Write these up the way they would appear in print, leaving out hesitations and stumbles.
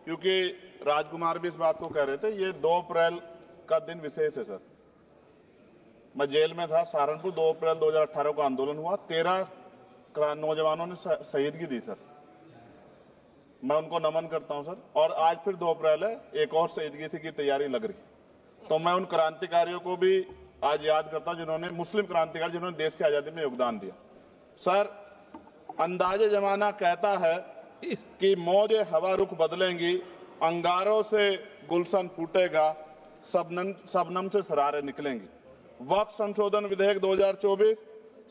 क्योंकि राजकुमार भी इस बात को कह रहे थे, ये 2 अप्रैल का दिन विशेष है सर। मैं जेल में था सहारनपुर, 2 अप्रैल 2018 को आंदोलन हुआ, 13 नौजवानों ने शहीदगी दी सर। मैं उनको नमन करता हूं सर। और आज फिर 2 अप्रैल है, एक और शहीदगी की तैयारी लग रही। तो मैं उन क्रांतिकारियों को भी आज याद करता हूं जिन्होंने, मुस्लिम क्रांतिकारी जिन्होंने देश की आजादी में योगदान दिया। सर, अंदाजे जमाना कहता है कि मौजे हवा रुख बदलेंगी, अंगारों से गुलशन फूटेगा, शबनम से सरारे निकलेंगी। वक्फ संशोधन विधेयक 2024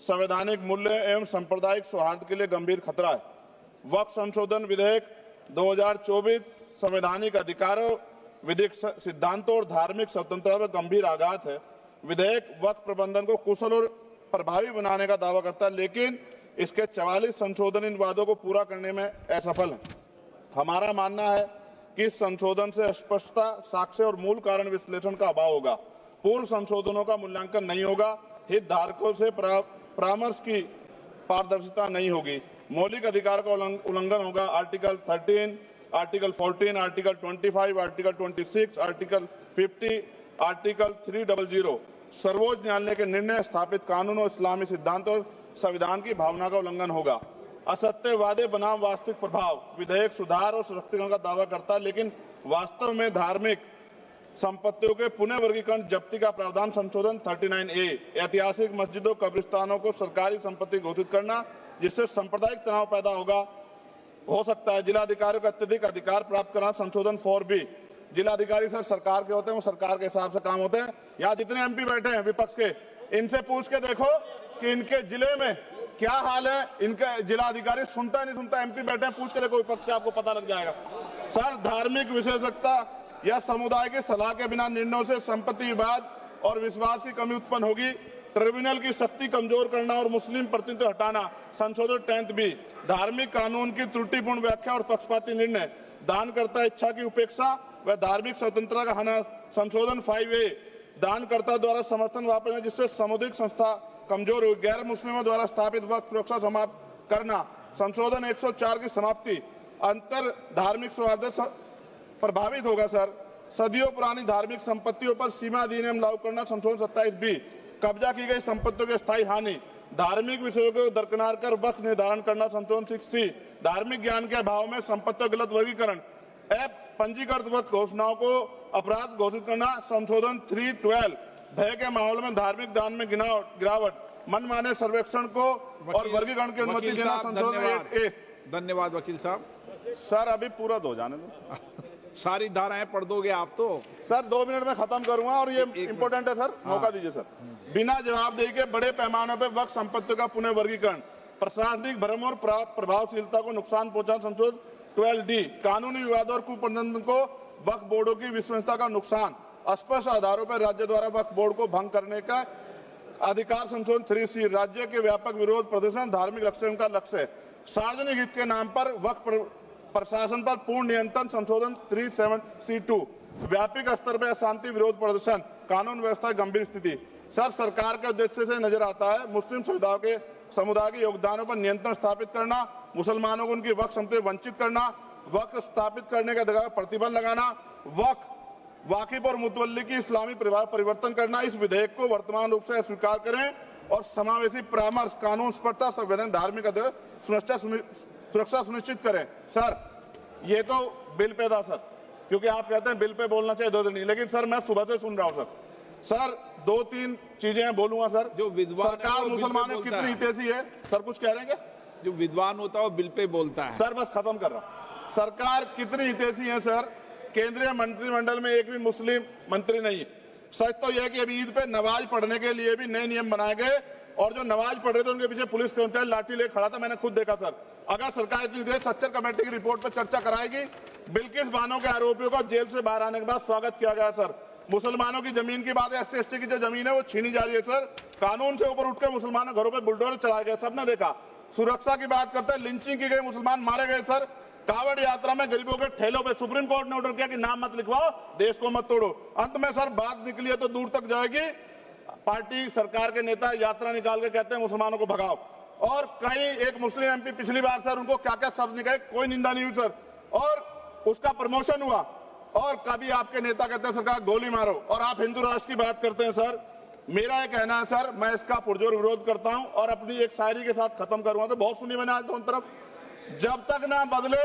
संवैधानिक मूल्य एवं सांप्रदायिक सौहार्द के लिए गंभीर खतरा है। वक्फ संशोधन विधेयक 2024 संवैधानिक अधिकारों, विधिक सिद्धांतों और धार्मिक स्वतंत्रता पर गंभीर आघात है। विधेयक वक्फ प्रबंधन को कुशल और प्रभावी बनाने का दावा करता है, लेकिन इसके 44 संशोधन इन वादों को पूरा करने में असफल है। हमारा मानना है कि इस संशोधन से स्पष्टता, साक्ष्य और मूल कारण विश्लेषण का अभाव होगा। पूर्व संशोधनों का मूल्यांकन नहीं होगा, हितधारकों से परामर्श की पारदर्शिता नहीं होगी, मौलिक अधिकार का उल्लंघन होगा। Article 13, article 14, article 25, article 26, article 50, article 300 सर्वोच्च न्यायालय के निर्णय, स्थापित कानून और इस्लामी सिद्धांत और संविधान की भावना का उल्लंघन होगा। असत्य वादे बनाम वास्तविक प्रभाव, विधेयक सुधार और सशक्तिकरण का दावा करता है, लेकिन वास्तव में धार्मिक संपत्तियों के पुनः वर्गीकरण, जब्ती का प्रावधान संशोधन 39A, ऐतिहासिक मस्जिदों, कब्रिस्तानों को सरकारी संपत्ति घोषित करना, जिससे सांप्रदायिक तनाव पैदा हो सकता है। जिलाधिकारियों को अत्यधिक अधिकार प्राप्त करना, संशोधन 4B। जिलाधिकारी सर सरकार के होते हैं, वो सरकार के हिसाब से काम होते हैं। यहाँ जितने MP बैठे हैं विपक्ष के, इनसे पूछ के देखो कि इनके जिले में क्या हाल है। इनके जिलाधिकारी सुनता नहीं सुनता, MP बैठे हैं, पूछ के देखो विपक्ष के, आपको पता लग जाएगा। सर, धार्मिक विशेषज्ञता या समुदाय की सलाह के बिना निर्णयों से संपत्ति विवाद और विश्वास की कमी उत्पन्न होगी। ट्रिब्यूनल की शक्ति कमजोर करना और मुस्लिम प्रतिनिधित्व हटाना, संशोधन 10B। धार्मिक कानून की त्रुटिपूर्ण व्याख्या और पक्षपाती निर्णय, दानकर्ता इच्छा की उपेक्षा व धार्मिक स्वतंत्रता का हनन, संशोधन 5A। दानकर्ता द्वारा समर्थन वापस, जिससे सामुदायिक संस्था कमजोर हुई। गैर मुस्लिमों द्वारा स्थापित वक्फ सुरक्षा समाप्त करना, संशोधन 104 की समाप्ति। अंतर धार्मिक सौहार्द प्रभावित होगा सर। सदियों पुरानी धार्मिक संपत्तियों पर सीमा अधिनियम लागू करना, संशोधन 27B। कब्जा की गई संपत्तियों की स्थायी हानि, धार्मिक विषयों को दरकिनार कर वक्फ निर्धारण करना, संशोधन 6C। धार्मिक ज्ञान के अभाव में संपत्तियों गलत वर्गीकरण, पंजीकृत वक्फ घोषणाओं को अपराध घोषित करना, संशोधन 312। भय के माहौल में धार्मिक दान में गिरावट, मनमाने सर्वेक्षण को और वर्गीकरण की अनुमति देना, संशोधन 8A। धन्यवाद वकील साहब। सर, अभी पूरा दो जाने दो। सारी धाराएं पढ़ दोगे आप तो? सर, 2 मिनट में खत्म करूंगा और ये इंपॉर्टेंट है सर, मौका दीजिए सर। बिना जवाबदेही के बड़े पैमाने पर वक्फ संपत्तियों का पुनः वर्गीकरण, प्रशासनिक भ्रम और प्रभावशीलता को नुकसान पहुंचाना, संशोधन 12D। कानूनी विवादों और कुप्रबंधन को वक्फ बोर्डों की विश्वसनीयता का नुकसान, स्पष्ट आधारों पर राज्य द्वारा वक्फ बोर्ड को भंग करने का अधिकार, संशोधन 3C। राज्य के व्यापक विरोध प्रदर्शन, धार्मिक लक्ष्य का लक्ष्य, सार्वजनिक हित के नाम पर वक्फ प्रशासन पर पूर्ण नियंत्रण, संशोधन 37C2। व्यापक स्तर पर अशांति विरोध प्रदर्शन, कानून व्यवस्था गंभीर स्थिति। सर, सरकार के उद्देश्य से नजर आता है मुस्लिम समुदाय के योगदानों पर नियंत्रण स्थापित करना, मुसलमानों को उनकी वक्फ संपत्ति वंचित करना, वक्फ स्थापित करने के अधिकार पर प्रतिबंध लगाना, वाकिफ और मुतवल्ली की इस्लामी परिवर्तन करना। इस विधेयक को वर्तमान रूप से स्वीकार करें और समावेशी परामर्श, कानून स्पष्टता, संवैधानिक धार्मिक सुरक्षा सुनिश्चित करें। सर, ये तो बिल पे था सर, क्योंकि आप कहते हैं बिल पे बोलना चाहिए, 2 दिन नहीं, लेकिन सर मैं सुबह से सुन रहा हूं सर 2-3 चीजें बोलूंगा सर। जो विद्वान सरकार मुसलमानों की कितनी हितैषी है सर, कुछ कह रहे हैं क्या? जो विद्वान होता है वो बिल पे बोलता है। सर, बस खत्म कर रहा हूं। सरकार कितनी हितैषी है सर? केंद्रीय मंत्रिमंडल में एक भी मुस्लिम मंत्री नहीं है। सच तो यह है कि अभी ईद पे नमाज पढ़ने के लिए भी नए नियम बनाए गए और जो नमाज पढ़ रहे थे उनके पीछे पुलिस कर्मचारी लाठी लेकर खड़ा था, मैंने खुद देखा सर। अगर सरकार इतनी देर सच्चर कमेटी की रिपोर्ट पर चर्चा कराएगी, बिल्किस बानो के आरोपियों का जेल से बाहर आने के बाद स्वागत किया गया सर। मुसलमानों की जमीन की बात है, SC/ST की जो जमीन है वो छीनी जा रही है सर। कानून से ऊपर उठकर मुसलमानों घरों पर बुलडोजर चलाए गए, सबने देखा। सुरक्षा की बात करते हैं, लिंचिंग की गई, मुसलमान मारे गए सर। कावड़ यात्रा में गरीबों के ठेलों पे सुप्रीम कोर्ट ने ऑर्डर किया कि नाम मत लिखवाओ, देश को मत तोड़ो। अंत में सर बात निकली है तो दूर तक जाएगी। पार्टी सरकार के नेता यात्रा निकाल के कहते हैं मुसलमानों को भगाओ, और कहीं एक मुस्लिम MP पिछली बार सर उनको क्या क्या शब्द निकले, कोई निंदा नहीं हुई सर। और उसका प्रमोशन हुआ। और कभी आपके नेता कहते हैं सरकार गोली मारो, और आप हिंदू राष्ट्र की बात करते हैं। सर मेरा ये कहना है सर, मैं इसका पुरजोर विरोध करता हूं और अपनी एक शायरी के साथ खत्म करूंगा। तो बहुत सुनी मैंने आज दोनों तरफ, जब तक ना बदले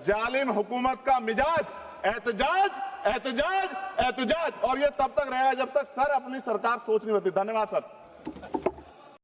जालिम हुकूमत का मिजाज, एहतजाज एहतजाज एहतजाज, और ये तब तक रहेगा जब तक सर अपनी सरकार सोच नहीं होती। धन्यवाद सर।